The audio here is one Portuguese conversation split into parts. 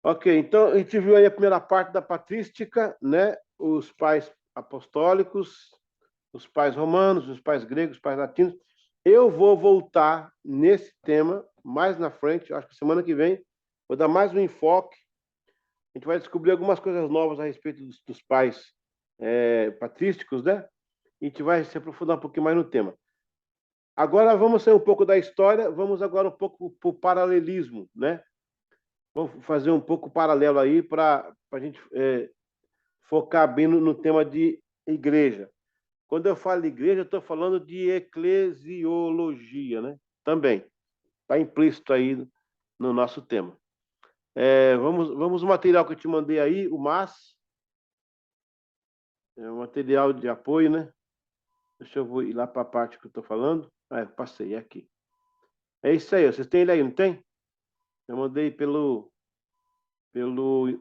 Ok, então a gente viu aí a primeira parte da patrística, né? Os pais apostólicos, os pais romanos, os pais gregos, os pais latinos. Eu vou voltar nesse tema mais na frente, acho que semana que vem, vou dar mais um enfoque. A gente vai descobrir algumas coisas novas a respeito dos pais patrísticos, né? E a gente vai se aprofundar um pouquinho mais no tema. Agora vamos sair um pouco da história, vamos agora um pouco para o paralelismo, né? Vamos fazer um pouco paralelo aí para a gente focar bem no tema de igreja. Quando eu falo de igreja, eu estou falando de eclesiologia, né? Também. Está implícito aí no nosso tema. Vamos o material que eu te mandei aí, o MAS, é um material de apoio, né? Deixa eu ir lá para a parte que eu estou falando. Passei, é aqui. É isso aí, vocês têm ele aí, não tem? Eu mandei pelo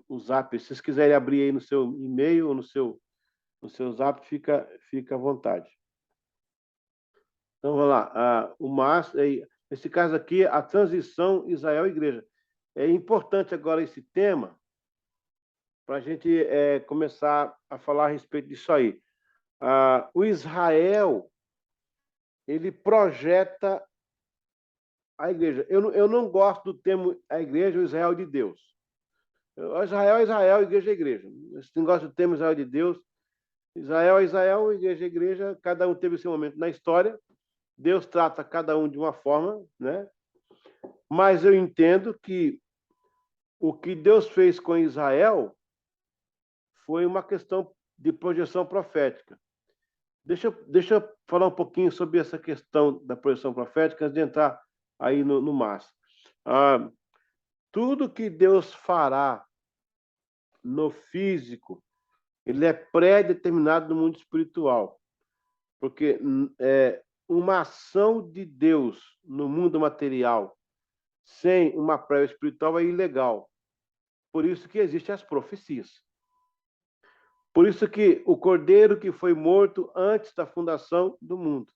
o Zap. Se vocês quiserem abrir aí no seu e-mail ou no seu Zap, fica à vontade. Então, vamos lá. O MAS, nesse caso aqui, a transição Israel-Igreja. É importante agora esse tema para a gente começar a falar a respeito disso aí. O Israel, ele projeta a igreja. Eu não gosto do termo a igreja, o Israel de Deus. Israel é Israel, igreja é igreja. Esse negócio do termo Israel de Deus, Israel é Israel, igreja é igreja, cada um teve seu momento na história, Deus trata cada um de uma forma, né? Mas eu entendo que o que Deus fez com Israel foi uma questão de projeção profética. Deixa eu falar um pouquinho sobre essa questão da projeção profética antes de entrar aí no MAS. Tudo que Deus fará no físico, ele é pré-determinado no mundo espiritual. Porque uma ação de Deus no mundo material sem uma prévia espiritual é ilegal. Por isso que existem as profecias. Por isso que o cordeiro que foi morto antes da fundação do mundo.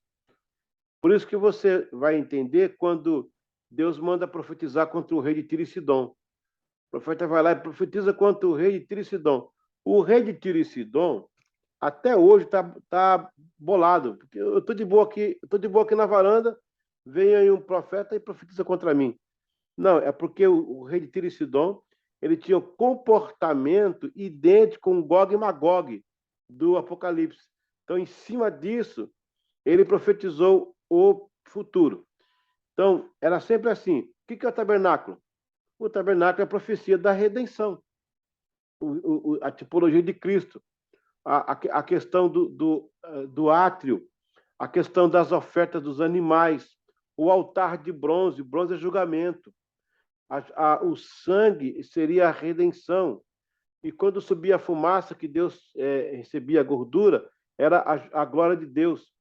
Por isso que você vai entender quando Deus manda profetizar contra o rei de Tiro e Sidom. O profeta vai lá e profetiza contra o rei de Tiro e Sidom. O rei de Tiro e Sidom até hoje tá bolado, porque eu estou de boa aqui na varanda, vem aí um profeta e profetiza contra mim. Não, é porque o rei de Tiro e Sidom, ele tinha um comportamento idêntico com Gog e Magog do Apocalipse. Então, em cima disso, ele profetizou o futuro. Então, era sempre assim. O que é o tabernáculo? O tabernáculo é a profecia da redenção, a tipologia de Cristo, a questão do átrio, a questão das ofertas dos animais, o altar de bronze, bronze é julgamento, o sangue seria a redenção, e quando subia a fumaça que Deus recebia a gordura, era a glória de Deus.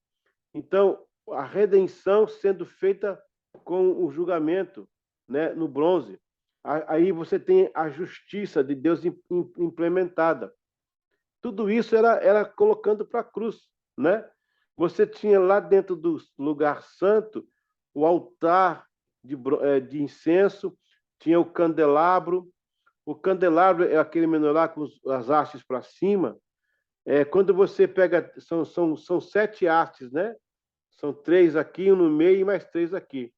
Então, a redenção sendo feita com o julgamento, né, no bronze. Aí você tem a justiça de Deus implementada. Tudo isso era colocando para a cruz, né? Você tinha lá dentro do lugar santo o altar de incenso, tinha o candelabro. O candelabro é aquele menorá com as hastes para cima. Quando você pega, são 7 hastes, né? São 3 aqui, um no meio e mais 3 aqui.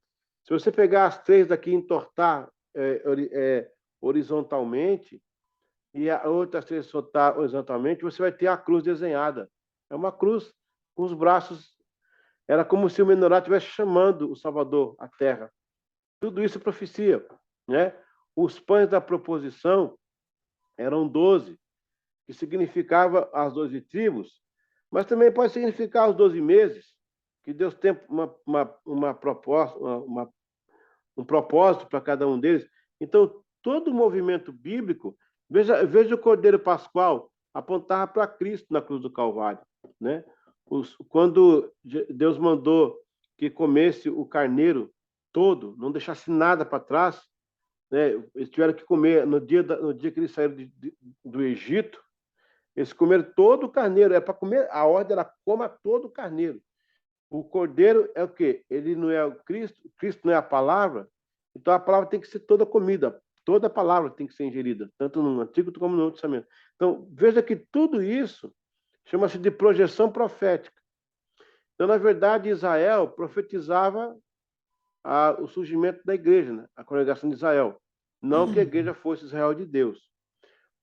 Se você pegar as 3 daqui e entortar horizontalmente, e a outra se soltar horizontalmente, você vai ter a cruz desenhada. É uma cruz com os braços. Era como se o menorá estivesse chamando o Salvador à terra. Tudo isso é profecia, né? Os pães da proposição eram 12, que significava as 12 tribos, mas também pode significar os 12 meses, que Deus tem uma proposta, um propósito para cada um deles. Então, todo o movimento bíblico, veja o Cordeiro Pascual, apontava para Cristo na cruz do Calvário, né? Quando Deus mandou que comesse o carneiro todo, não deixasse nada para trás, né? Eles tiveram que comer no dia que eles saíram do Egito, eles comeram todo o carneiro, é para comer, a ordem era coma todo o carneiro. O cordeiro é o quê? Ele não é o Cristo não é a palavra, então a palavra tem que ser toda comida, toda a palavra tem que ser ingerida, tanto no Antigo como no Novo Testamento. Então, veja que tudo isso chama-se de projeção profética. Então, na verdade, Israel profetizava o surgimento da igreja, né? A congregação de Israel. Não que a igreja fosse Israel de Deus.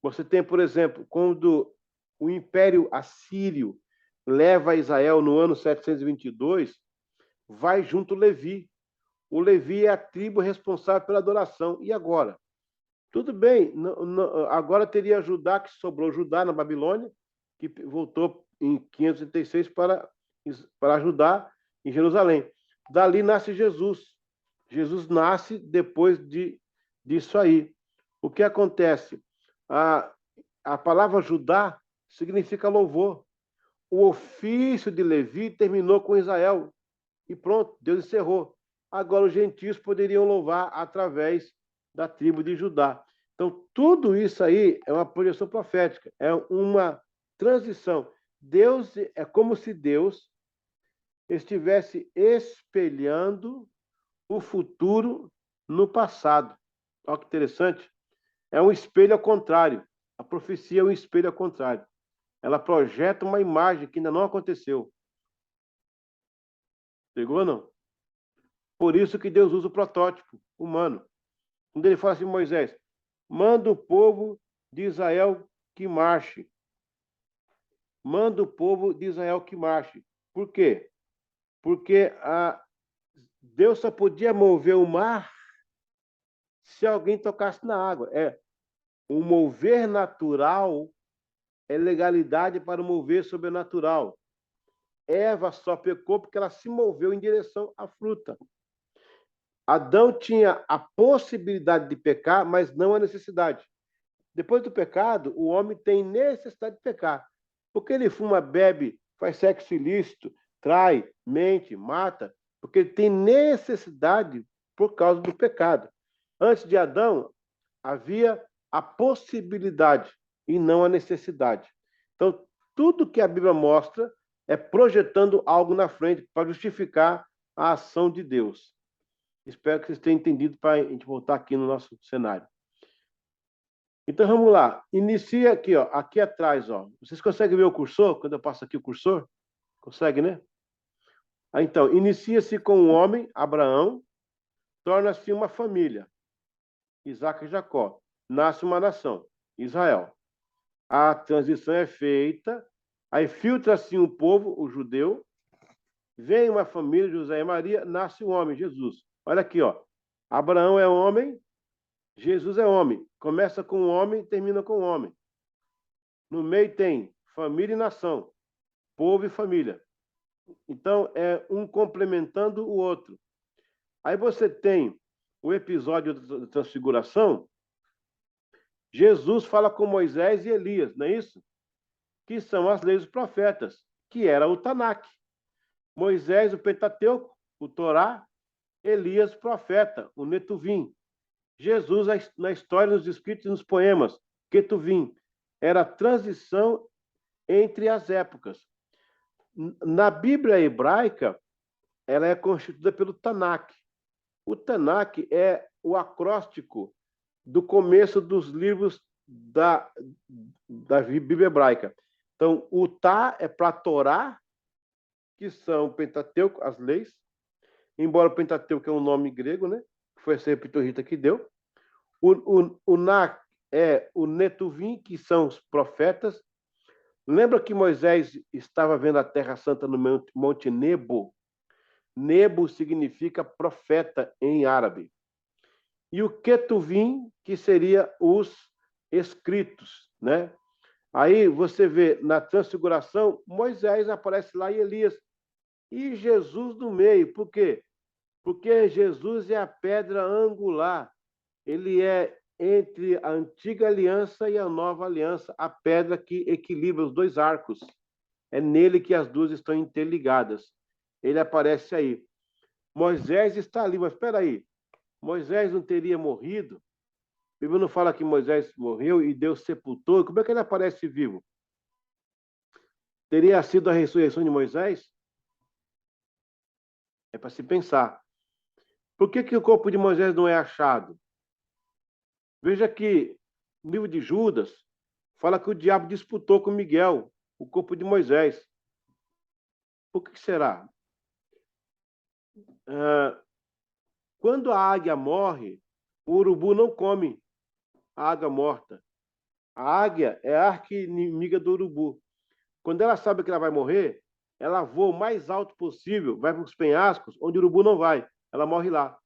Você tem, por exemplo, quando o Império Assírio leva Israel no ano 722, vai junto Levi. O Levi é a tribo responsável pela adoração. E agora? Tudo bem, agora teria Judá, que sobrou Judá na Babilônia, que voltou em 536 para ajudar em Jerusalém. Dali nasce Jesus. Jesus nasce depois disso aí. O que acontece? A palavra Judá significa louvor. O ofício de Levi terminou com Israel. E pronto, Deus encerrou. Agora os gentios poderiam louvar através da tribo de Judá. Então, tudo isso aí é uma projeção profética, é uma transição. Deus é como se Deus estivesse espelhando o futuro no passado. Olha que interessante. É um espelho ao contrário. A profecia é um espelho ao contrário. Ela projeta uma imagem que ainda não aconteceu. Pegou ou não? Por isso que Deus usa o protótipo humano. Quando ele fala assim, Moisés, manda o povo de Israel que marche. Manda o povo de Israel que marche. Por quê? Porque Deus só podia mover o mar se alguém tocasse na água. O mover natural é legalidade para o mover sobrenatural. Eva só pecou porque ela se moveu em direção à fruta. Adão tinha a possibilidade de pecar, mas não a necessidade. Depois do pecado, o homem tem necessidade de pecar. Porque ele fuma, bebe, faz sexo ilícito, trai, mente, mata, porque ele tem necessidade por causa do pecado. Antes de Adão, havia a possibilidade e não a necessidade. Então, tudo que a Bíblia mostra é projetando algo na frente para justificar a ação de Deus. Espero que vocês tenham entendido para a gente voltar aqui no nosso cenário. Então, vamos lá. Inicia aqui, ó, aqui atrás. Ó. Vocês conseguem ver o cursor? Quando eu passo aqui o cursor? Consegue, né? Então, inicia-se com um homem, Abraão, torna-se uma família, Isaac e Jacó. Nasce uma nação, Israel. A transição é feita, aí filtra-se um povo, o judeu, vem uma família, José e Maria, nasce um homem, Jesus. Olha aqui, ó. Abraão é homem, Jesus é homem. Começa com um homem, termina com um homem. No meio tem família e nação, povo e família. Então, é um complementando o outro. Aí você tem o episódio da transfiguração. Jesus fala com Moisés e Elias, não é isso? Que são as leis dos profetas, que era o Tanakh. Moisés, o Pentateuco, o Torá, Elias, o profeta, o Netuvim. Jesus, na história, nos escritos e nos poemas, Ketuvim. Era a transição entre as épocas. Na Bíblia hebraica, ela é constituída pelo Tanakh. O Tanakh é o acróstico do começo dos livros da Bíblia hebraica. Então, o Tá é para Torá, que são o Pentateuco, as leis, embora o Pentateuco é um nome grego, né? Foi a Septuaginta que deu. O Na é o Netuvim, que são os profetas. Lembra que Moisés estava vendo a Terra Santa no Monte Nebo? Nebo significa profeta em árabe. E o Ketuvim, que seria os escritos, né? Aí você vê na transfiguração, Moisés aparece lá e Elias. E Jesus no meio. Por quê? Porque Jesus é a pedra angular. Ele é entre a antiga aliança e a nova aliança, a pedra que equilibra os dois arcos. É nele que as duas estão interligadas. Ele aparece aí. Moisés está ali, mas espera aí. Moisés não teria morrido? A Bíblia não fala que Moisés morreu e Deus sepultou. Como é que ele aparece vivo? Teria sido a ressurreição de Moisés? É para se pensar. Por que o corpo de Moisés não é achado? Veja que no livro de Judas fala que o diabo disputou com Miguel o corpo de Moisés. Por que será? Quando a águia morre, o urubu não come a águia morta. A águia é a arqui-inimiga do urubu. Quando ela sabe que ela vai morrer, ela voa o mais alto possível, vai para os penhascos, onde o urubu não vai. Ela morre lá.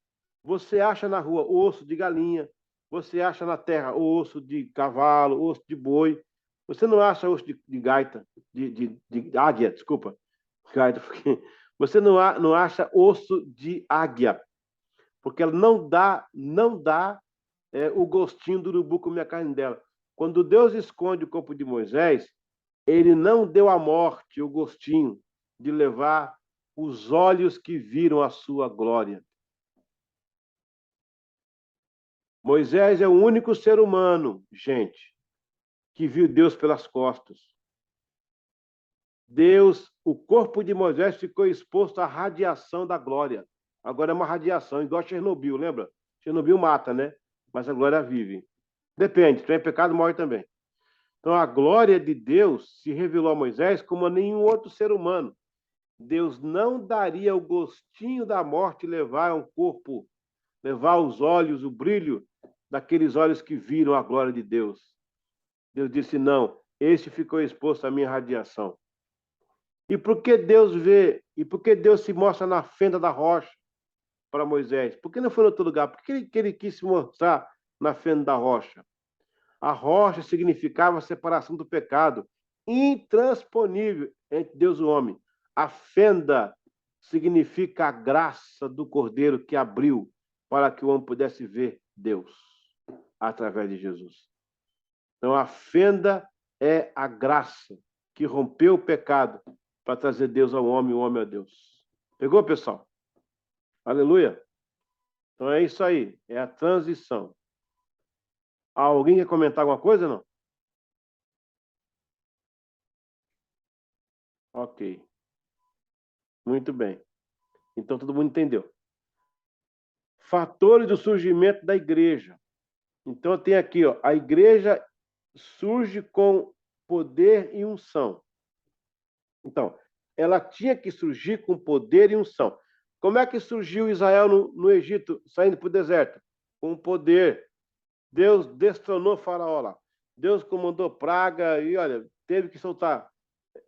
Você acha na rua osso de galinha, você acha na terra osso de cavalo, osso de boi. Você não acha osso de gaita, de águia, desculpa. Gaita, porque você não acha osso de águia, porque ela não dá o gostinho do urubu comer a carne dela. Quando Deus esconde o corpo de Moisés, ele não deu à morte o gostinho de levar os olhos que viram a sua glória. Moisés é o único ser humano, gente, que viu Deus pelas costas. Deus, o corpo de Moisés ficou exposto à radiação da glória. Agora é uma radiação, igual a Chernobyl, lembra? Chernobyl mata, né? Mas a glória vive. Depende, se tem pecado, morre também. Então a glória de Deus se revelou a Moisés como a nenhum outro ser humano. Deus não daria o gostinho da morte levar um corpo, levar os olhos, o brilho daqueles olhos que viram a glória de Deus. Deus disse: não, este ficou exposto à minha radiação. E por que Deus vê, e por que Deus se mostra na fenda da rocha para Moisés? Por que não foi em outro lugar? Por que ele quis se mostrar na fenda da rocha? A rocha significava a separação do pecado, intransponível entre Deus e o homem. A fenda significa a graça do Cordeiro que abriu para que o homem pudesse ver Deus através de Jesus. Então, a fenda é a graça que rompeu o pecado para trazer Deus ao homem e o homem a Deus. Pegou, pessoal? Aleluia? Então é isso aí, é a transição. Alguém quer comentar alguma coisa, não? Ok. Muito bem. Então todo mundo entendeu. Fatores do surgimento da igreja. Então tem aqui, ó, a igreja surge com poder e unção. Então, ela tinha que surgir com poder e unção. Como é que surgiu Israel no Egito, saindo para o deserto? Com poder. Deus destronou Faraó lá. Deus comandou praga e, olha, teve que soltar.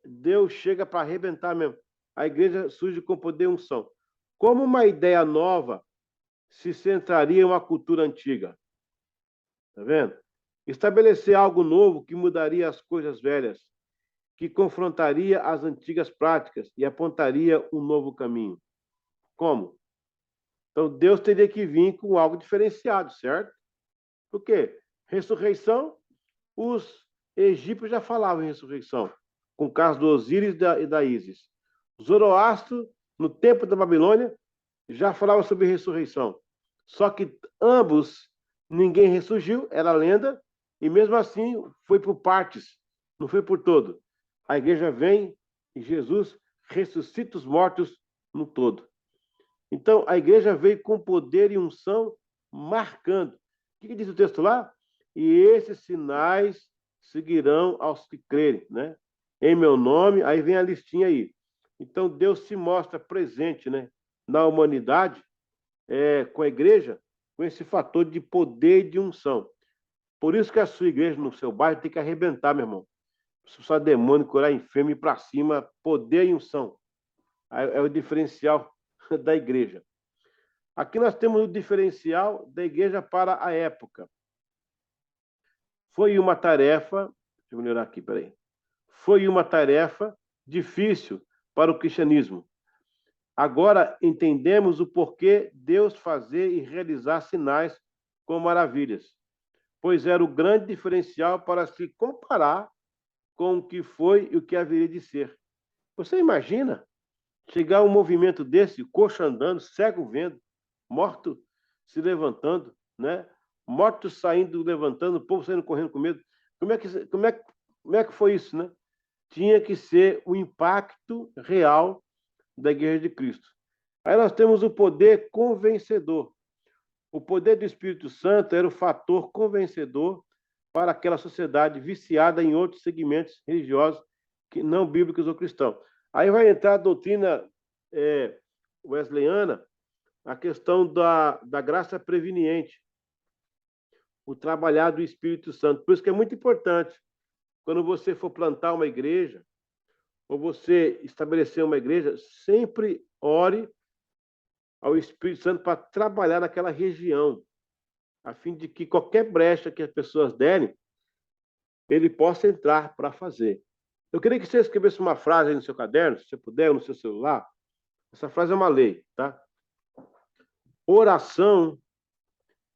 Deus chega para arrebentar mesmo. A igreja surge com poder e unção. Como uma ideia nova se centraria em uma cultura antiga? Tá vendo? Estabelecer algo novo que mudaria as coisas velhas, que confrontaria as antigas práticas e apontaria um novo caminho. Como? Então, Deus teria que vir com algo diferenciado, certo? Por quê? Ressurreição, os egípcios já falavam em ressurreição, com o caso do Osíris e da Ísis. Zoroastro, no tempo da Babilônia, já falava sobre ressurreição. Só que ambos, ninguém ressurgiu, era lenda, e mesmo assim foi por partes, não foi por todo. A igreja vem e Jesus ressuscita os mortos no todo. Então, a igreja veio com poder e unção marcando. O que diz o texto lá? E esses sinais seguirão aos que crerem, né? Em meu nome, aí vem a listinha aí. Então, Deus se mostra presente, né, na humanidade, com a igreja, com esse fator de poder e de unção. Por isso que a sua igreja no seu bairro tem que arrebentar, meu irmão. Expulsar demônio, curar enfermo, ir para cima, poder e unção. É o diferencial da igreja. Aqui nós temos o diferencial da igreja para a época. Foi uma tarefa, deixa eu melhorar aqui, peraí. Foi uma tarefa difícil para o cristianismo. Agora entendemos o porquê Deus fazer e realizar sinais com maravilhas, pois era o grande diferencial para se comparar com o que foi e o que haveria de ser. Você imagina chegar um movimento desse, coxo andando, cego vendo, morto se levantando, né? Mortos saindo, levantando, o povo saindo correndo com medo. Como é que foi isso, né? Tinha que ser o impacto real da Igreja de Cristo. Aí nós temos o poder convencedor. O poder do Espírito Santo era o fator convencedor para aquela sociedade viciada em outros segmentos religiosos que não bíblicos ou cristãos. Aí vai entrar a doutrina wesleyana, a questão da graça preveniente, o trabalhar do Espírito Santo. Por isso que é muito importante, quando você for plantar uma igreja, ou você estabelecer uma igreja, sempre ore ao Espírito Santo para trabalhar naquela região, a fim de que qualquer brecha que as pessoas derem, ele possa entrar para fazer. Eu queria que você escrevesse uma frase aí no seu caderno, se você puder, ou no seu celular. Essa frase é uma lei, tá? Oração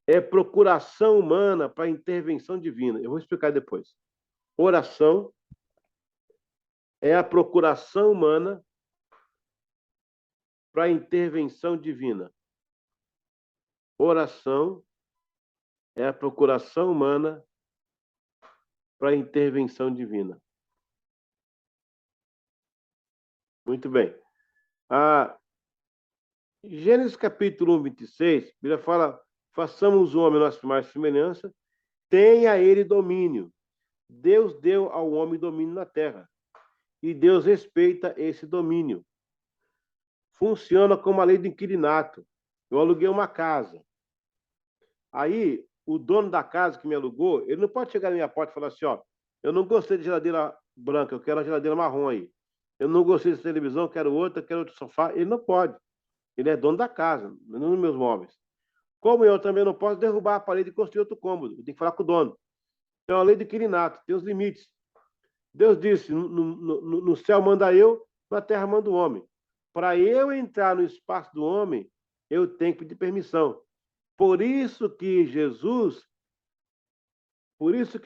é procuração humana para intervenção divina. Eu vou explicar depois. Oração é a procuração humana para intervenção divina. Oração é a procuração humana para intervenção divina. Muito bem. Gênesis capítulo 1, 26, a Bíblia fala: façamos o homem nossa imagem e semelhança, tenha ele domínio. Deus deu ao homem domínio na terra. E Deus respeita esse domínio. Funciona como a lei do inquilinato. Eu aluguei uma casa. Aí, o dono da casa que me alugou, ele não pode chegar na minha porta e falar assim, ó, eu não gostei de geladeira branca, eu quero uma geladeira marrom aí. Eu não gostei de televisão, eu quero outro sofá. Ele não pode. Ele é dono da casa, não dos meus móveis. Como eu também não posso derrubar a parede e construir outro cômodo. Eu tenho que falar com o dono. Então, a lei do inquilinato, tem os limites. Deus disse, no céu manda eu, na terra manda o homem. Para eu entrar no espaço do homem, eu tenho que pedir permissão. Por isso que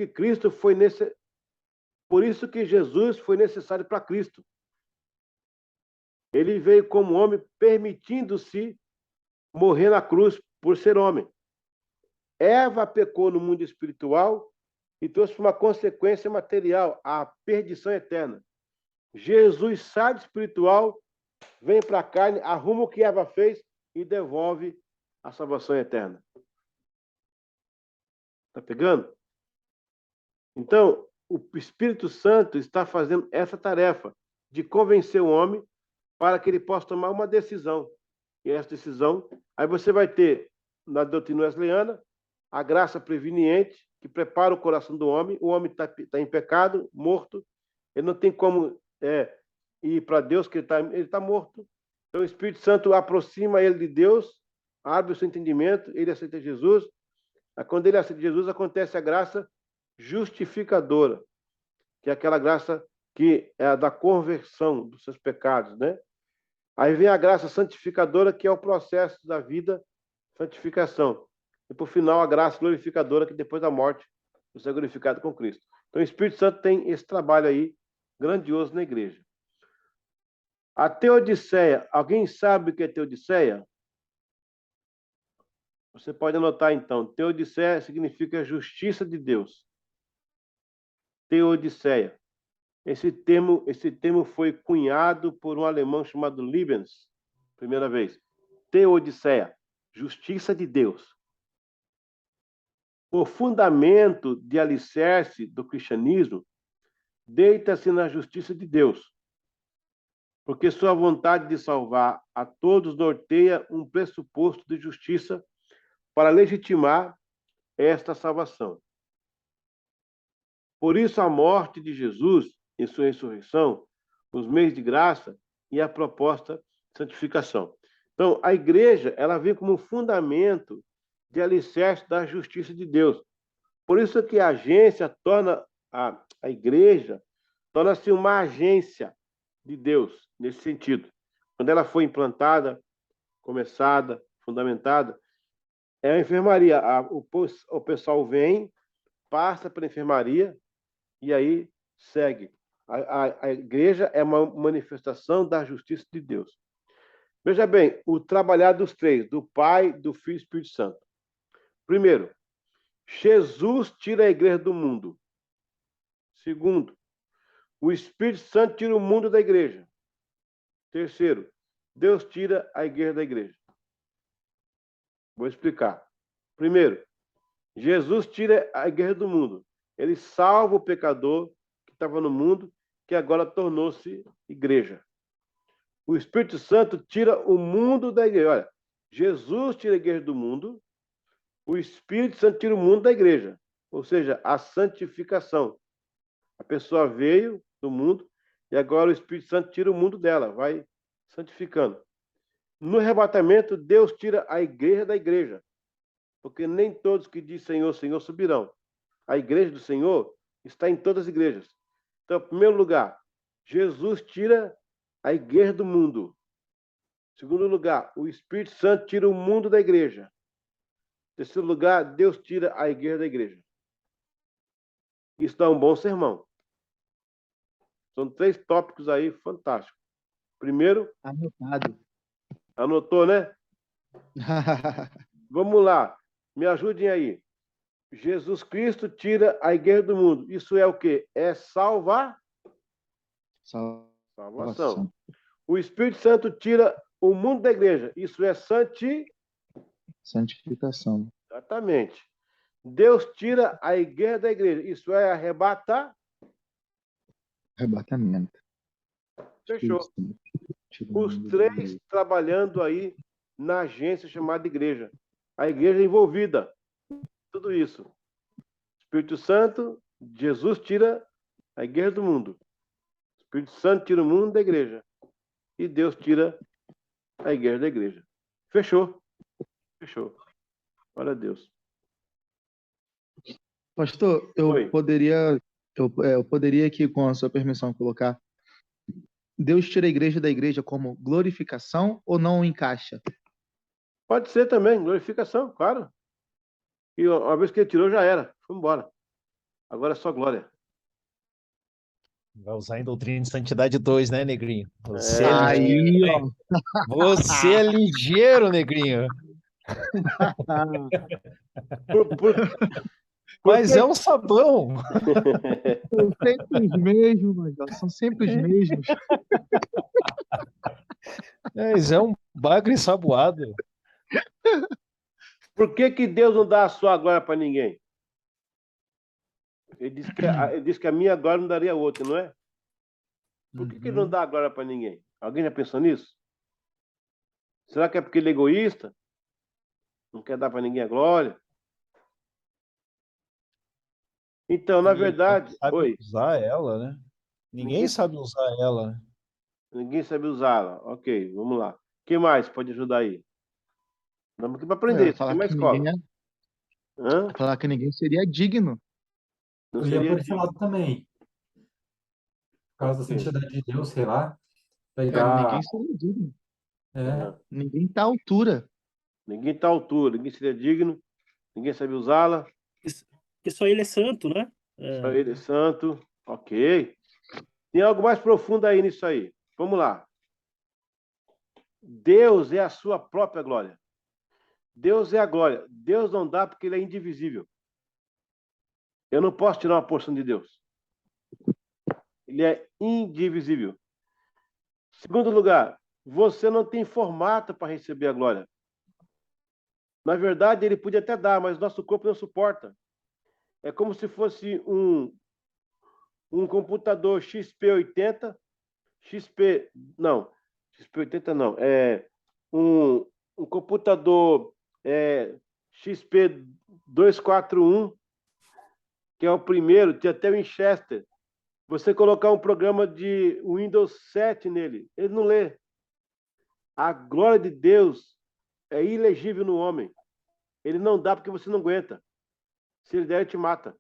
Cristo foi por isso que Jesus foi necessário para Cristo. Ele veio como homem, permitindo-se morrer na cruz por ser homem. Eva pecou no mundo espiritual e trouxe uma consequência material, a perdição eterna. Jesus sai do espiritual, vem para a carne, arruma o que Eva fez e devolve a salvação eterna. Está pegando? Então, o Espírito Santo está fazendo essa tarefa de convencer o homem para que ele possa tomar uma decisão. E essa decisão, aí você vai ter, na doutrina wesleyana, a graça preveniente, que prepara o coração do homem. O homem está em pecado, morto, ele não tem como ir para Deus, que ele tá morto. Então o Espírito Santo aproxima ele de Deus, abre o seu entendimento, ele aceita Jesus. Quando ele aceita Jesus, acontece a graça justificadora, que é aquela graça que é a da conversão dos seus pecados, né? Aí vem a graça santificadora, que é o processo da vida, santificação. E, por final, a graça glorificadora, que depois da morte você é glorificado com Cristo. Então, o Espírito Santo tem esse trabalho aí grandioso na igreja. A teodiceia, alguém sabe o que é teodiceia? Você pode anotar, então. Teodiceia significa justiça de Deus. Teodiceia. Esse termo foi cunhado por um alemão chamado Leibniz, primeira vez. Teodiceia, justiça de Deus. O fundamento de alicerce do cristianismo deita-se na justiça de Deus, porque sua vontade de salvar a todos norteia um pressuposto de justiça para legitimar esta salvação. Por isso, a morte de Jesus e sua ressurreição, os meios de graça e a proposta de santificação. Então, a igreja, ela vem como fundamento de alicerce da justiça de Deus. Por isso que a agência torna, a igreja, torna-se uma agência de Deus, nesse sentido. Quando ela foi implantada, começada, fundamentada, é a enfermaria. O pessoal vem, passa pela enfermaria e aí segue. A igreja é uma manifestação da justiça de Deus. Veja bem, o trabalhar dos três, do Pai, do Filho e do Espírito Santo. Primeiro, Jesus tira a igreja do mundo. Segundo, o Espírito Santo tira o mundo da igreja. Terceiro, Deus tira a igreja da igreja. Vou explicar. Primeiro, Jesus tira a igreja do mundo. Ele salva o pecador que estava no mundo, que agora tornou-se igreja. O Espírito Santo tira o mundo da igreja. Olha, Jesus tira a igreja do mundo, o Espírito Santo tira o mundo da igreja. Ou seja, a santificação. A pessoa veio do mundo e agora o Espírito Santo tira o mundo dela, vai santificando. No arrebatamento, Deus tira a igreja da igreja, porque nem todos que dizem Senhor, Senhor subirão. A igreja do Senhor está em todas as igrejas. Então, em primeiro lugar, Jesus tira a igreja do mundo. Em segundo lugar, o Espírito Santo tira o mundo da igreja. Em terceiro lugar, Deus tira a igreja da igreja. Isso dá um bom sermão. São 3 tópicos aí fantásticos. Primeiro, Anotado. anotou, né? Vamos lá, me ajudem aí. Jesus Cristo tira a igreja do mundo. Isso é o quê? É salvação. O Espírito Santo tira o mundo da igreja. Isso é santificação. Exatamente. Deus tira a igreja da igreja. Isso é arrebatamento. Fechou. Os 3 trabalhando aí na agência chamada igreja. A igreja envolvida. Tudo isso. Espírito Santo, Jesus tira a igreja do mundo. O Espírito Santo tira o mundo da igreja. E Deus tira a igreja da igreja. Fechou. Fechou. Glória a Deus. Pastor, eu poderia aqui, com a sua permissão, colocar: Deus tira a igreja da igreja como glorificação ou não encaixa? Pode ser também, glorificação, claro. E uma vez que ele tirou, já era. Foi embora. Agora é só glória. Vai usar em Doutrina de Santidade 2, né, Negrinho? Você Aí, ó. Você é ligeiro, Negrinho. Mas é um sabão. São sempre os mesmos, Major. São sempre os mesmos. Mas é um bagre ensaboado. Por que Deus não dá a sua glória para ninguém? Ele disse que a minha glória não daria a outra, não é? Por que ele não dá a glória para ninguém? Alguém já pensou nisso? Será que é porque ele é egoísta? Não quer dar para ninguém a glória? Então, na verdade... Sabe usar ela, né? Ninguém sabe usar ela. Né? Ninguém sabe usá-la. Ok, vamos lá. O que mais pode ajudar aí? Vamos aqui para aprender. Isso aqui é uma escola. Falar que ninguém seria digno. Eu ia por esse lado também. Por causa da santidade de Deus, sei lá. Ninguém seria digno. Ninguém está à altura. Ninguém está à altura. Ninguém seria digno. Ninguém sabe usá-la. Porque só ele é santo, né? Só ele é santo. Ok. Tem algo mais profundo aí nisso aí. Vamos lá. Deus é a sua própria glória. Deus é a glória. Deus não dá porque ele é indivisível. Eu não posso tirar uma porção de Deus. Ele é indivisível. Segundo lugar, você não tem formato para receber a glória. Na verdade, ele podia até dar, mas nosso corpo não suporta. É como se fosse um computador XP80, XP80 não, é um computador XP241, que é o primeiro, tinha até o Winchester. Você colocar um programa de Windows 7 nele, ele não lê. A glória de Deus é ilegível no homem. Ele não dá porque você não aguenta. Se ele der, ele te mata.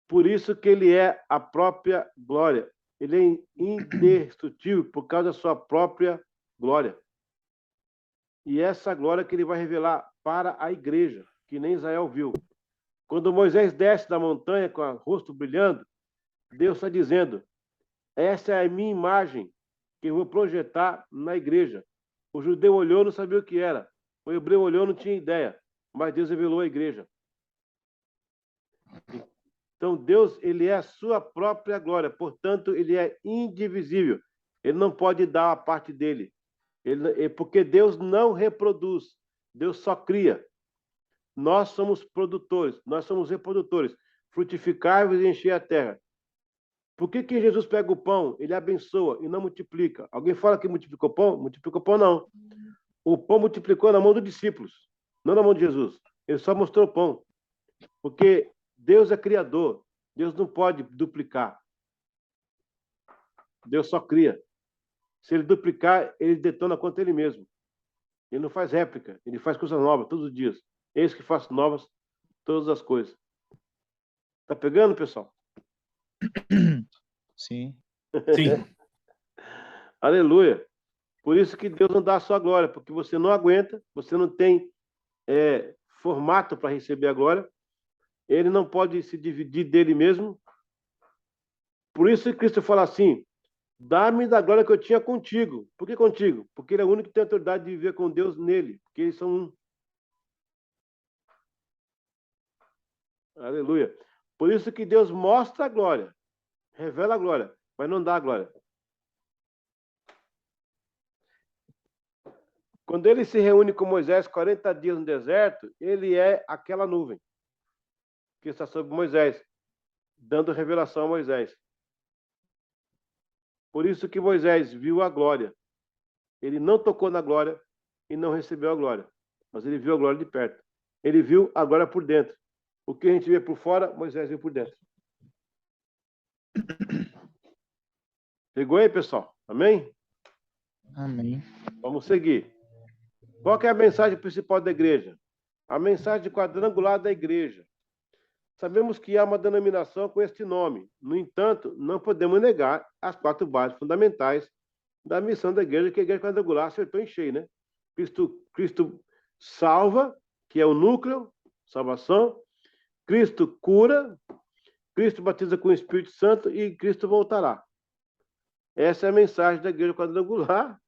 Por isso que ele é a própria glória. Ele é indestrutível por causa da sua própria glória. E essa glória que ele vai revelar para a igreja, que nem Israel viu. Quando Moisés desce da montanha com o rosto brilhando, Deus está dizendo: essa é a minha imagem que eu vou projetar na igreja. O judeu olhou, não sabia o que era. O hebreu olhou, não tinha ideia. Mas Deus revelou a igreja. Então, Deus, ele é a sua própria glória. Portanto, ele é indivisível. Ele não pode dar a parte dele. Porque Deus não reproduz. Deus só cria. Nós somos produtores, nós somos reprodutores. Frutificai-vos e enchei a terra. Por que Jesus pega o pão, ele abençoa e não multiplica? Alguém fala que multiplicou pão? Multiplicou pão, não. O pão multiplicou na mão dos discípulos, não na mão de Jesus. Ele só mostrou o pão. Porque Deus é criador. Deus não pode duplicar. Deus só cria. Se ele duplicar, ele detona contra ele mesmo. Ele não faz réplica, ele faz coisas novas todos os dias. Eis que faço novas todas as coisas. Tá pegando, pessoal? Sim. Sim. Aleluia. Por isso que Deus não dá a sua glória, porque você não aguenta, você não tem formato para receber a glória. Ele não pode se dividir dele mesmo. Por isso que Cristo fala assim: dá-me da glória que eu tinha contigo. Por que contigo? Porque ele é o único que tem a autoridade de viver com Deus nele, porque eles são um. Aleluia. Por isso que Deus mostra a glória, revela a glória, mas não dá a glória. Quando ele se reúne com Moisés 40 dias no deserto, ele é aquela nuvem que está sobre Moisés, dando revelação a Moisés. Por isso que Moisés viu a glória. Ele não tocou na glória e não recebeu a glória, mas ele viu a glória de perto. Ele viu a glória por dentro. O que a gente vê por fora, Moisés viu por dentro. Pegou aí, pessoal? Amém? Amém. Vamos seguir. Qual que é a mensagem principal da igreja? A mensagem quadrangular da igreja. Sabemos que há uma denominação com este nome. No entanto, não podemos negar as 4 bases fundamentais da missão da igreja, que a igreja quadrangular acertou em cheio, né? Cristo salva, que é o núcleo, salvação. Cristo cura, Cristo batiza com o Espírito Santo e Cristo voltará. Essa é a mensagem da igreja quadrangular,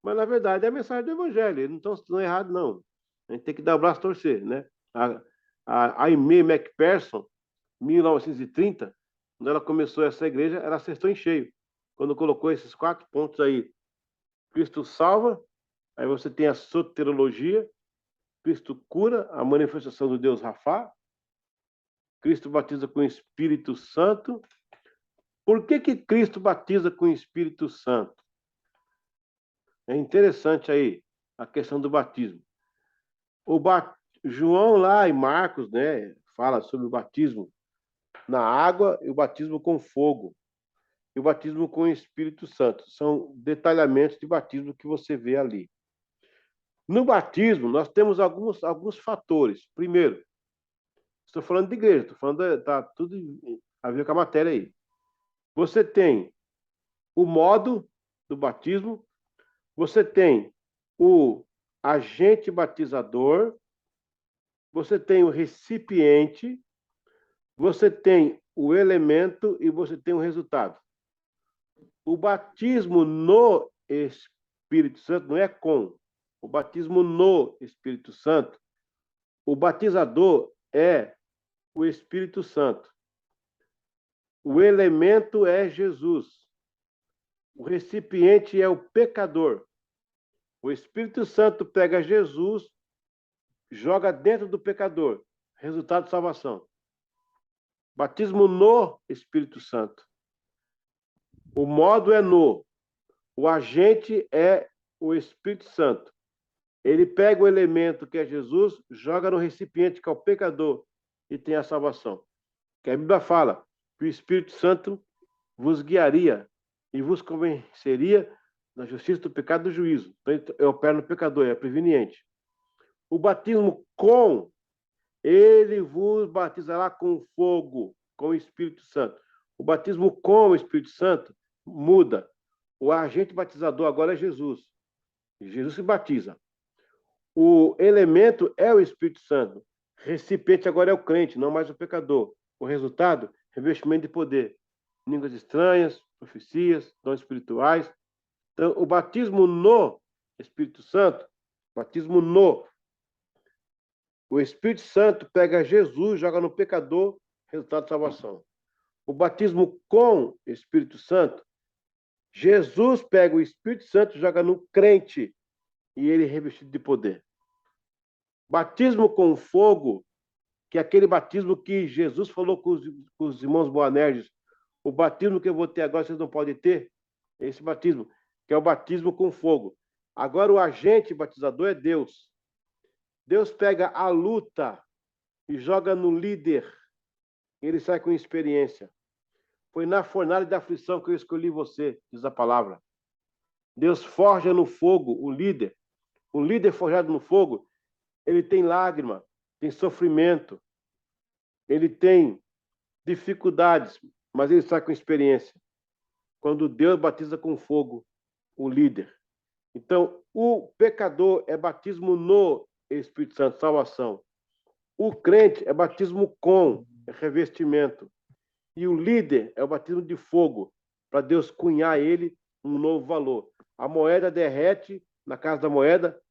mas na verdade é a mensagem do Evangelho. Eles não estão errados, não. A gente tem que dar o braço a torcer, né? A Aimee McPherson, 1930, quando ela começou essa igreja, ela acertou em cheio. Quando colocou esses 4 pontos aí. Cristo salva, aí você tem a soterologia, Cristo cura, a manifestação do Deus Rafá, Cristo batiza com o Espírito Santo. Por que Cristo batiza com o Espírito Santo? É interessante aí a questão do batismo. João lá e Marcos, né, fala sobre o batismo na água e o batismo com fogo e o batismo com o Espírito Santo. São detalhamentos de batismo que você vê ali. No batismo, nós temos alguns fatores. Primeiro, estou falando de igreja, estou falando, tá tudo a ver com a matéria aí. Você tem o modo do batismo, você tem o agente batizador, você tem o recipiente, você tem o elemento e você tem o resultado. O batismo no Espírito Santo não é com. O batismo no Espírito Santo, o batizador é o Espírito Santo. O elemento é Jesus. O recipiente é o pecador. O Espírito Santo pega Jesus, joga dentro do pecador. Resultado de salvação. Batismo no Espírito Santo. O modo é no. O agente é o Espírito Santo. Ele pega o elemento que é Jesus, joga no recipiente que é o pecador e tem a salvação. Que a Bíblia fala que o Espírito Santo vos guiaria e vos convenceria da justiça, do pecado e do juízo. Então, ele opera no pecador, é preveniente. O batismo com, ele vos batizará com fogo, com o Espírito Santo. O batismo com o Espírito Santo muda. O agente batizador agora é Jesus. Jesus se batiza. O elemento é o Espírito Santo. Recipiente agora é o crente, não mais o pecador. O resultado, revestimento de poder. Línguas estranhas, profecias, dons espirituais. Então, o batismo no Espírito Santo, batismo no. O Espírito Santo pega Jesus, joga no pecador, resultado de salvação. O batismo com Espírito Santo, Jesus pega o Espírito Santo, joga no crente e ele é revestido de poder. Batismo com fogo, que é aquele batismo que Jesus falou com os irmãos Boanerges. O batismo que eu vou ter agora, vocês não podem ter. Esse batismo, que é o batismo com fogo. Agora, o agente batizador é Deus. Deus pega a luta e joga no líder. Ele sai com experiência. Foi na fornalha da aflição que eu escolhi você, diz a palavra. Deus forja no fogo o líder. O líder forjado no fogo, ele tem lágrima, tem sofrimento, ele tem dificuldades, mas ele sai com experiência. Quando Deus batiza com fogo o líder. Então, o pecador é batismo no Espírito Santo, salvação. O crente é batismo com revestimento. E o líder é o batismo de fogo, para Deus cunhar ele um novo valor. A moeda derrete na casa da moeda,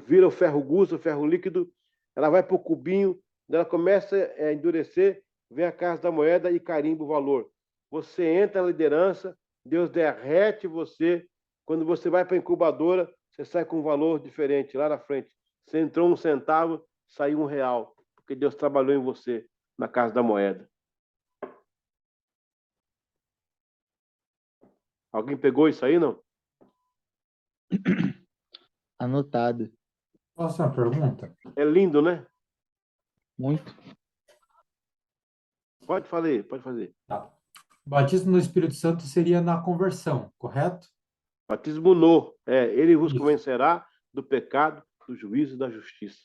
vira o ferro gusto, o ferro líquido, ela vai para o cubinho, ela começa a endurecer, vem a casa da moeda e carimba o valor. Você entra na liderança, Deus derrete você. Quando você vai para a incubadora, você sai com um valor diferente lá na frente. Você entrou 1 centavo, saiu R$ 1, porque Deus trabalhou em você na casa da moeda. Alguém pegou isso aí, não? Anotado. Posso fazer uma pergunta? É lindo, né? Muito. Pode fazer, pode fazer. Tá. Batismo no Espírito Santo seria na conversão, correto? Batismo no. Ele vos Isso. convencerá do pecado, do juízo e da justiça.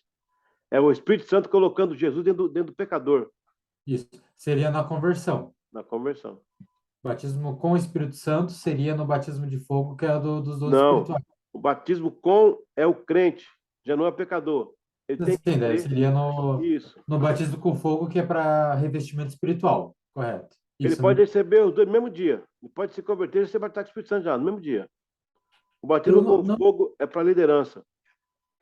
É o Espírito Santo colocando Jesus dentro do pecador, Isso. Seria na conversão. na conversão. Batismo com o Espírito Santo seria no batismo de fogo, que é dos dons Não. espirituais. O batismo com é o crente, já não é pecador. Ele tem que Sim, daí crer. seria Isso. no batismo com fogo, que é para revestimento espiritual, correto? Ele Isso, pode né? receber os dois no mesmo dia. Ele pode se converter e ser batizado com o Espírito Santo já, no mesmo dia. O Eu batismo com fogo é para liderança.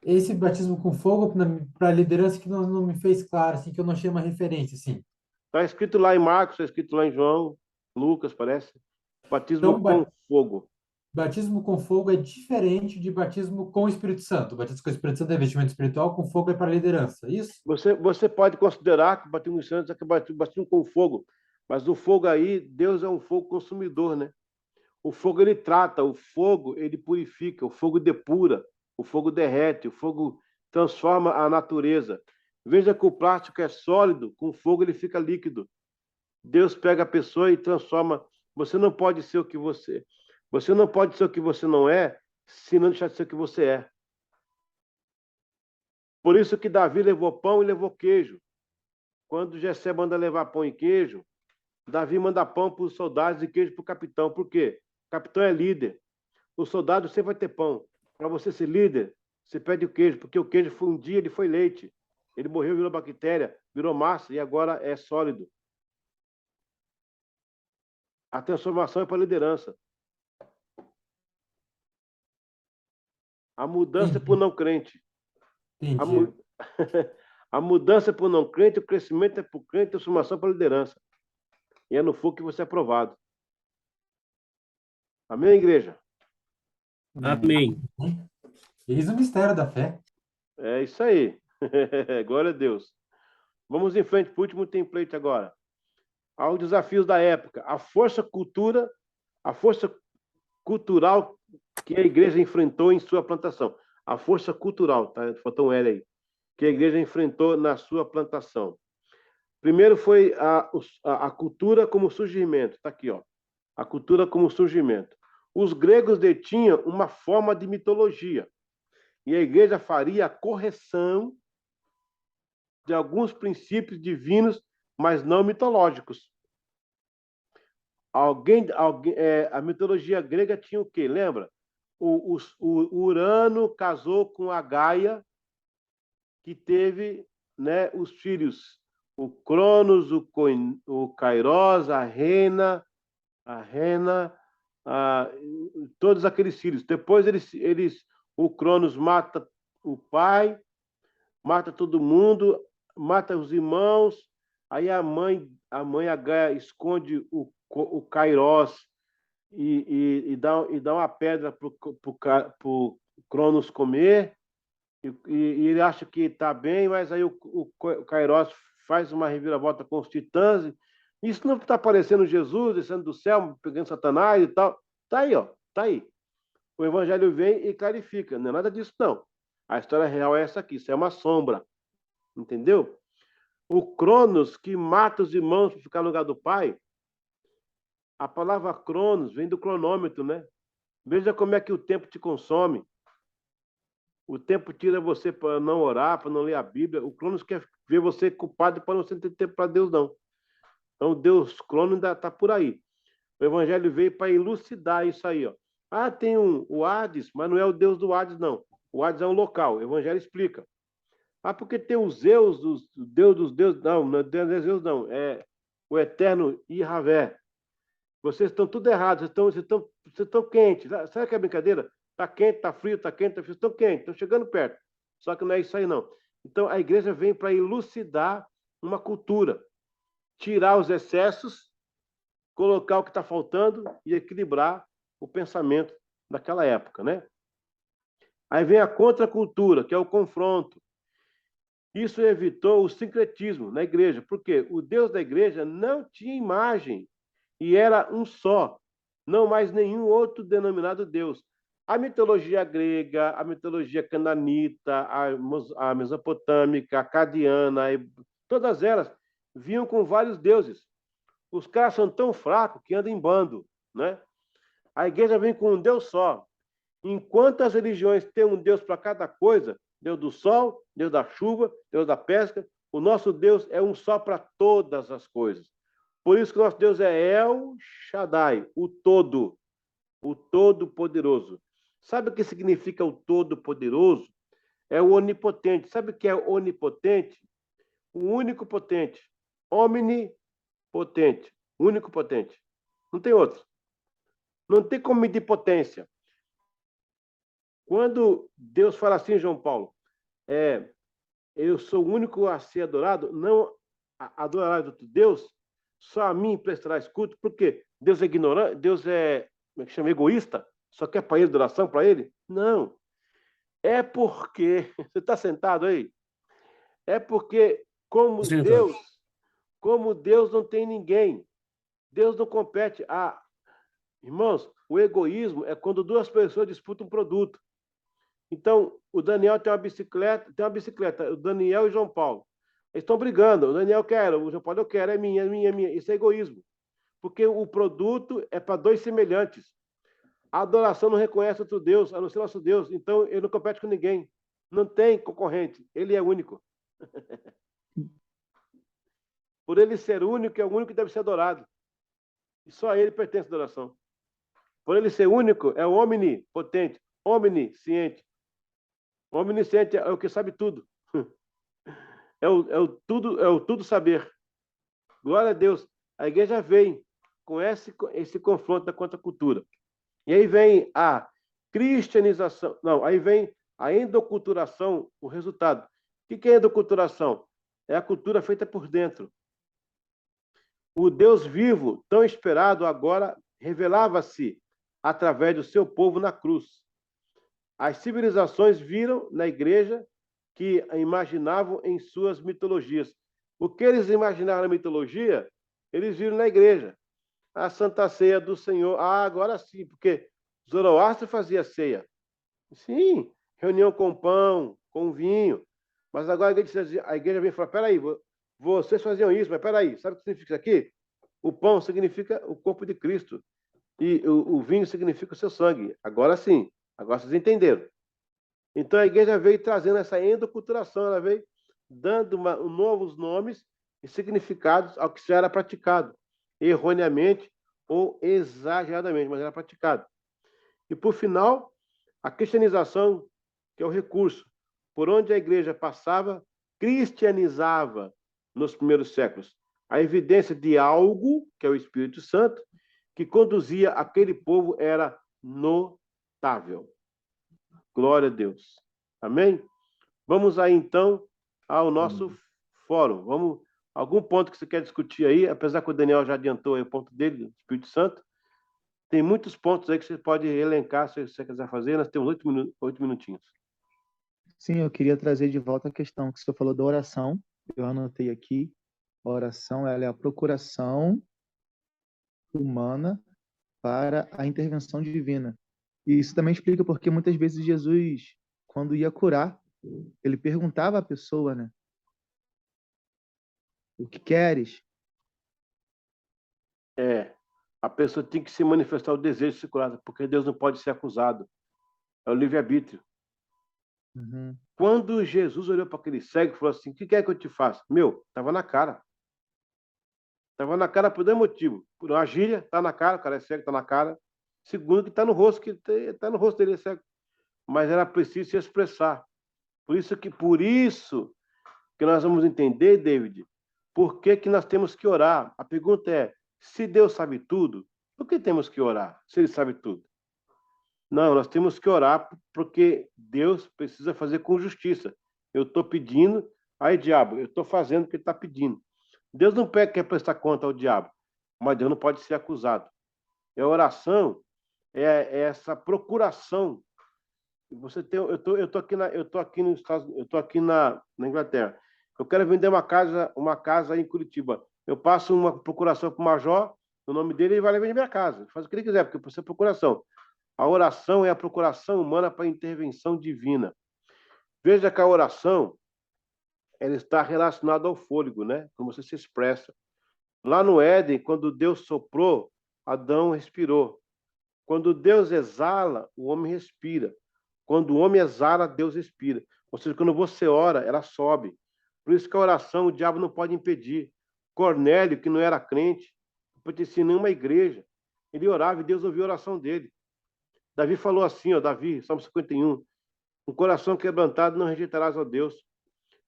esse batismo com fogo para liderança que não me fez claro, assim, que eu não achei uma referência, assim. Está escrito lá em Marcos, está escrito lá em João, Lucas, parece. Batismo Então, com fogo. batismo com fogo é diferente de batismo com o Espírito Santo. O batismo com o Espírito Santo é investimento espiritual, com fogo é para liderança, isso? Você pode considerar que o batismo com santos é que batismo com fogo, mas o fogo aí, Deus é um fogo consumidor, né? O fogo ele trata, o fogo ele purifica, o fogo depura, o fogo derrete, o fogo transforma a natureza. Veja que o plástico é sólido, com fogo ele fica líquido. Deus pega a pessoa e transforma. Você não pode ser o que você não pode ser o que você não é, se não deixar de ser o que você é. Por isso que Davi levou pão e levou queijo. Quando Jessé manda levar pão e queijo, Davi manda pão para os soldados e queijo para o capitão. Por quê? O capitão é líder. O soldado sempre vai ter pão. Para você ser líder, você pede o queijo, porque o queijo foi um dia, ele foi leite. Ele morreu, virou bactéria, virou massa e agora é sólido. A transformação é para a liderança. A mudança é para o não crente. Entendi. A mudança é para o não crente, o crescimento é para o crente, a transformação é para a liderança. E é no fogo que você é aprovado. Amém, igreja? Amém. Eis o mistério da fé. É isso aí. Glória a Deus. Vamos em frente para o último template agora. Aos desafios da época. A força cultural que a igreja enfrentou em sua plantação. A força cultural, tá? Faltou um L aí. Que a igreja enfrentou na sua plantação. Primeiro foi a cultura como surgimento. Está aqui, ó. A cultura como surgimento. Os gregos detinham uma forma de mitologia. E a igreja faria a correção de alguns princípios divinos, mas não mitológicos. A mitologia grega tinha o quê? Lembra? O Urano casou com a Gaia, que teve, né, os filhos, o Cronos, o Kairos, a Rena, todos aqueles filhos. Depois o Cronos mata o pai, mata todo mundo, mata os irmãos. Aí a mãe a Gaia esconde o Kairos e dá uma pedra para o Cronos comer. e ele acha que está bem, mas aí o Kairos faz uma reviravolta com os titãs. Isso não está parecendo Jesus descendo do céu, pegando Satanás e tal. Está aí, ó, está aí. O Evangelho vem e clarifica. Não é nada disso, não. A história real é essa aqui, isso é uma sombra. Entendeu? O Cronos, que mata os irmãos para ficar no lugar do pai, a palavra Cronos vem do cronômetro, né? Veja como é que o tempo te consome. O tempo tira você para não orar, para não ler a Bíblia. O Cronos quer ver você culpado para não ter tempo para Deus, não. Então, Deus, Cronos ainda está por aí. O Evangelho veio para elucidar isso aí, ó. Ah, tem o Hades, mas não é o Deus do Hades, não. O Hades é um local. O Evangelho explica. Ah, porque tem os Zeus, o Deus dos deuses. Não, não é Zeus, não. É o eterno Yahvé. Vocês estão tudo errados. Vocês estão quentes. Sabe que é brincadeira? Está quente, está frio, está quente, está frio. Estão quentes, estão chegando perto. Só que não é isso aí, não. Então, a igreja vem para elucidar uma cultura. Tirar os excessos, colocar o que está faltando e equilibrar o pensamento daquela época, né? Aí vem a contracultura, que é o confronto. Isso evitou o sincretismo na igreja, porque o Deus da igreja não tinha imagem e era um só, não mais nenhum outro denominado Deus. A mitologia grega, a mitologia cananita, a mesopotâmica, a acadiana, todas elas vinham com vários deuses. Os caras são tão fracos que andam em bando, né? A igreja vem com um Deus só. Enquanto as religiões têm um Deus para cada coisa, Deus do sol, Deus da chuva, Deus da pesca, o nosso Deus é um só para todas as coisas. Por isso que o nosso Deus é El Shaddai, o Todo-Poderoso. Sabe o que significa o Todo-Poderoso? É o onipotente. Sabe o que é onipotente? O único potente. Omnipotente. Único potente. Não tem outro. Não tem como medir potência. Quando Deus fala assim, João Paulo, eu sou o único a ser adorado, não adorarás outro Deus, só a mim prestarás culto, porque Deus é ignorante, Deus é, como é que chama, egoísta, só quer para ele adoração para ele? Não. É porque, você está sentado aí? É porque, como Deus não tem ninguém, Deus não compete. Irmãos, o egoísmo é quando duas pessoas disputam um produto. Então, o Daniel tem uma bicicleta, o Daniel e o João Paulo. Eles estão brigando, o Daniel quer, o João Paulo eu quero, é minha, é minha, é minha. Isso é egoísmo. Porque o produto é para dois semelhantes. A adoração não reconhece outro Deus, a não ser nosso Deus. Então, ele não compete com ninguém. Não tem concorrente. Ele é único. Por ele ser único, é o único que deve ser adorado. E só a ele pertence a adoração. Por ele ser único, é o omnipotente, omnisciente. O omnisciente é o que sabe tudo. É o tudo saber. Glória a Deus. A igreja vem com esse confronto da contracultura. E aí vem a cristianização. Não, aí vem a endoculturação, o resultado. O que é endoculturação? É a cultura feita por dentro. O Deus vivo, tão esperado agora, revelava-se através do seu povo na cruz. As civilizações viram na igreja que imaginavam em suas mitologias. O que eles imaginaram na mitologia, eles viram na igreja. A Santa Ceia do Senhor. Agora sim, porque Zoroastro fazia ceia. Sim, reunião com pão, com vinho. Mas agora a igreja vem e fala, peraí, vocês faziam isso, mas peraí, sabe o que significa isso aqui? O pão significa o corpo de Cristo. E o vinho significa o seu sangue. Agora sim, agora vocês entenderam. Então a igreja veio trazendo essa endoculturação, ela veio dando novos nomes e significados ao que já era praticado, erroneamente ou exageradamente, mas era praticado. E por final, a cristianização, que é o recurso por onde a igreja passava, cristianizava nos primeiros séculos. A evidência de algo, que é o Espírito Santo, que conduzia aquele povo era notável. Glória a Deus. Amém? Vamos aí, então, ao nosso fórum. Algum ponto que você quer discutir aí, apesar que o Daniel já adiantou aí o ponto dele, do Espírito Santo. Tem muitos pontos aí que você pode elencar, se você quiser fazer. Nós temos 8 minutinhos. Sim, eu queria trazer de volta a questão que você falou da oração. Eu anotei aqui. A oração, ela é a procuração humana para a intervenção divina. E isso também explica porque muitas vezes Jesus, quando ia curar, ele perguntava à pessoa, né? O que queres? A pessoa tem que se manifestar o desejo de ser curada, porque Deus não pode ser acusado. É o livre-arbítrio. Uhum. Quando Jesus olhou para aquele cego e falou assim: o que quer que eu te faça? Meu, estava na cara. Estava na cara por dois motivos. Por uma gíria, está na cara, o cara é cego, está na cara. Segundo, que está no rosto, que está no rosto dele, é cego. Mas era preciso se expressar. Por isso que nós vamos entender, David, por que nós temos que orar. A pergunta é: se Deus sabe tudo, por que temos que orar, se Ele sabe tudo? Não, nós temos que orar porque Deus precisa fazer com justiça. Eu estou pedindo, aí, diabo, eu estou fazendo o que Ele está pedindo. Deus não quer prestar conta ao diabo, mas Deus não pode ser acusado. E a oração é essa procuração. Eu tô aqui nos Estados, eu tô aqui na Inglaterra. Eu quero vender uma casa em Curitiba. Eu passo uma procuração para o Major, no nome dele, ele vai lá vender minha casa. Faz o que ele quiser, porque precisa de procuração. A oração é a procuração humana para a intervenção divina. Veja que a oração ela está relacionada ao fôlego, né? Como você se expressa. Lá no Éden, quando Deus soprou, Adão respirou. Quando Deus exala, o homem respira. Quando o homem exala, Deus respira. Ou seja, quando você ora, ela sobe. Por isso que a oração o diabo não pode impedir. Cornélio, que não era crente, não pertencia a nenhuma igreja, ele orava e Deus ouviu a oração dele. Davi falou assim, ó, Davi, Salmo 51, um coração quebrantado não rejeitarás a Deus.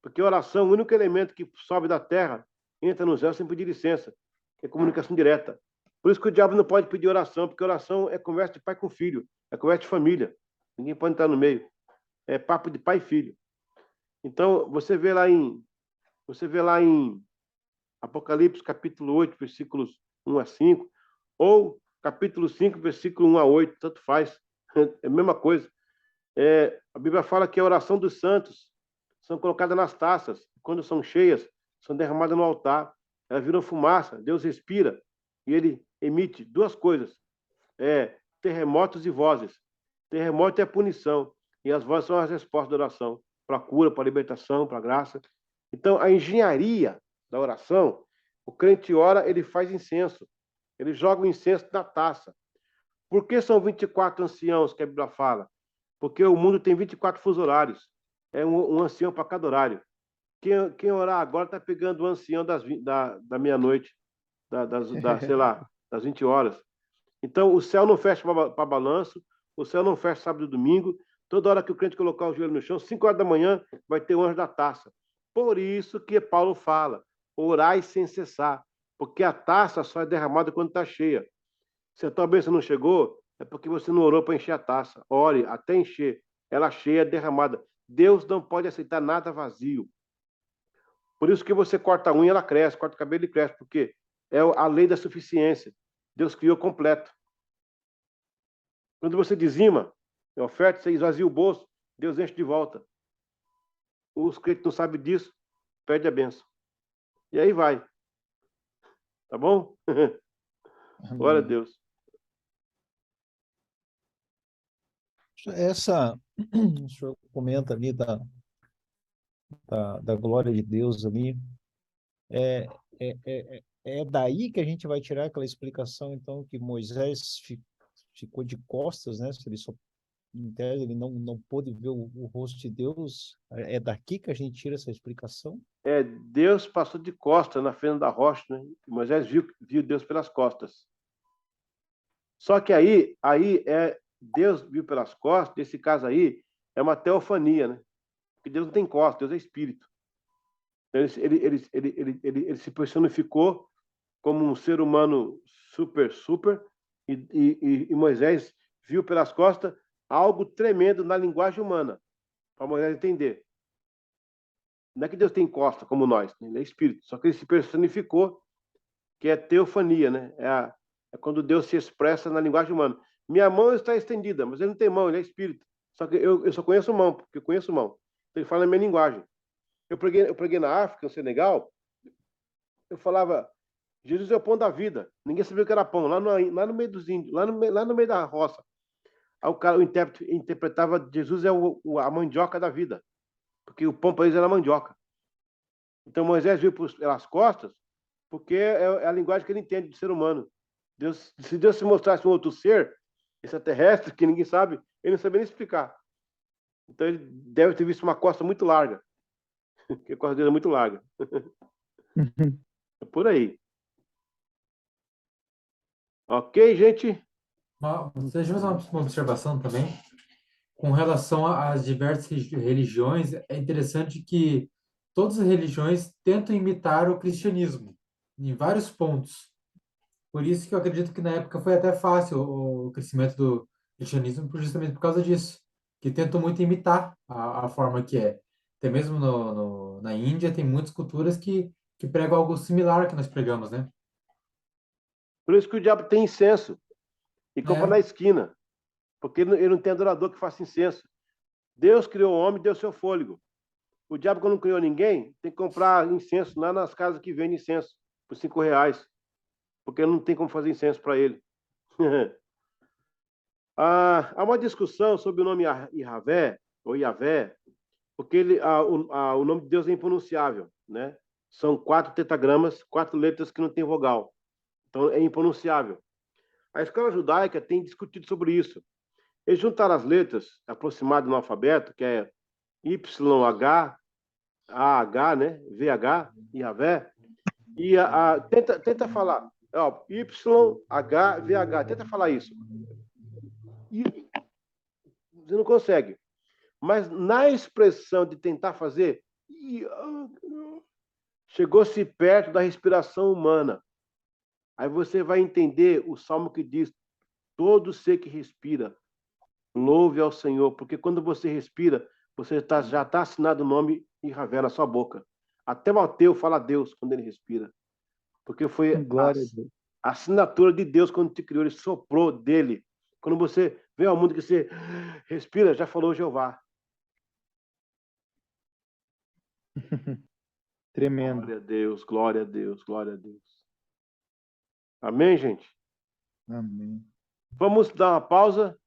Porque a oração, o único elemento que sobe da terra, entra no céu sem pedir licença, que é comunicação direta. Por isso que o diabo não pode pedir oração, porque oração é conversa de pai com filho, é conversa de família. Ninguém pode entrar no meio. É papo de pai e filho. Então, você vê lá em Apocalipse, capítulo 8, versículos 1 a 5, ou capítulo 5, versículo 1 a 8, tanto faz. É a mesma coisa. A Bíblia fala que a oração dos santos são colocadas nas taças. Quando são cheias, são derramadas no altar. Elas viram fumaça. Deus respira e ele emite duas coisas: terremotos e vozes. Terremoto é a punição e as vozes são as respostas da oração para a cura, para a libertação, para a graça. Então, a engenharia da oração, o crente ora, ele faz incenso. Ele joga o incenso na taça. Por que são 24 anciãos que a Bíblia fala? Porque o mundo tem 24 fusos horários. É um ancião para cada horário. Quem orar agora está pegando o ancião da meia-noite, sei lá, das 20 horas. Então, o céu não fecha para balanço, o céu não fecha sábado e domingo. Toda hora que o crente colocar o joelho no chão, 5 horas da manhã, vai ter o anjo da taça. Por isso que Paulo fala, orai sem cessar, porque a taça só é derramada quando está cheia. Se a tua bênção não chegou, é porque você não orou para encher a taça. Ore até encher. Ela cheia, derramada. Deus não pode aceitar nada vazio. Por isso que você corta a unha, ela cresce, corta o cabelo e cresce, porque é a lei da suficiência. Deus criou completo. Quando você dizima, oferta, você esvazia o bolso, Deus enche de volta. Os crentes não sabem disso, perde a bênção. E aí vai. Tá bom? Glória a Deus. O senhor comenta ali da glória de Deus ali, é, é daí que a gente vai tirar aquela explicação, então, que Moisés ficou de costas, né? Se ele só, em tese, ele não pôde ver o rosto de Deus. É daqui que a gente tira essa explicação? Deus passou de costas na fenda da rocha, né? Moisés viu Deus pelas costas. Só que aí Deus viu pelas costas, nesse caso aí, é uma teofania, né? Porque Deus não tem costas, Deus é espírito. Ele se personificou como um ser humano super, e Moisés viu pelas costas algo tremendo na linguagem humana, para Moisés entender. Não é que Deus tem costa como nós, né? Ele é espírito, só que ele se personificou, que é teofania, né? É quando Deus se expressa na linguagem humana. Minha mão está estendida, mas ele não tem mão, ele é espírito. Só que eu só conheço mão, porque eu conheço mão. Ele fala a minha linguagem. Eu preguei na África, no Senegal, eu falava, Jesus é o pão da vida. Ninguém sabia o que era pão, lá no meio dos índios, lá no meio da roça. Aí o intérprete interpretava Jesus é a mandioca da vida, porque o pão para eles era mandioca. Então Moisés viu pelas costas, porque é a linguagem que ele entende do ser humano. Se Deus se mostrasse um outro ser, extraterrestre, que ninguém sabe, ele não sabia nem explicar. Então ele deve ter visto uma costa muito larga, porque a costa dele é muito larga. É por aí. Ok, gente? Deixa eu fazer uma observação também. Com relação às diversas religiões, é interessante que todas as religiões tentam imitar o cristianismo em vários pontos. Por isso que eu acredito que na época foi até fácil o crescimento do cristianismo, justamente por causa disso, que tentam muito imitar a forma que é. Até mesmo na Índia tem muitas culturas que pregam algo similar que nós pregamos, né? Por isso que o diabo tem incenso e compra na É, esquina, porque ele não tem adorador que faça incenso. Deus criou o homem e deu seu fôlego. O diabo, quando não criou ninguém, tem que comprar incenso lá nas casas que vendem incenso por R$ 5, porque não tem como fazer incenso para ele. Há uma discussão sobre o nome Yahvé, ou Yahvé, porque o nome de Deus é impronunciável, né? São 4 tetagramas, 4 letras que não tem vogal. Então é impronunciável. A escola judaica tem discutido sobre isso. Eles juntaram as letras aproximadas no alfabeto, que é YH, AH, né? VH, Yahvé, e tenta falar, ó, YH, VH, tenta falar isso. E você não consegue. Mas na expressão de tentar fazer, chegou-se perto da respiração humana. Aí você vai entender o salmo que diz: todo ser que respira, louve ao Senhor, porque quando você respira, você já está assinado o nome Yahvé na sua boca. Até o ateu fala a Deus quando ele respira, porque foi Glória a Deus. a assinatura de Deus quando te criou, ele soprou dele. Quando você vem ao mundo que você respira, já falou Jeová. Tremendo. Glória a Deus, glória a Deus, glória a Deus. Amém, gente? Amém. Vamos dar uma pausa,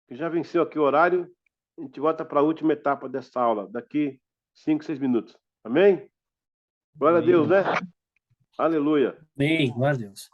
que já venceu aqui o horário. A gente volta para a última etapa dessa aula, daqui 5, 6 minutos. Amém? Glória a Deus, né? Aleluia. Amém. Glória a Deus.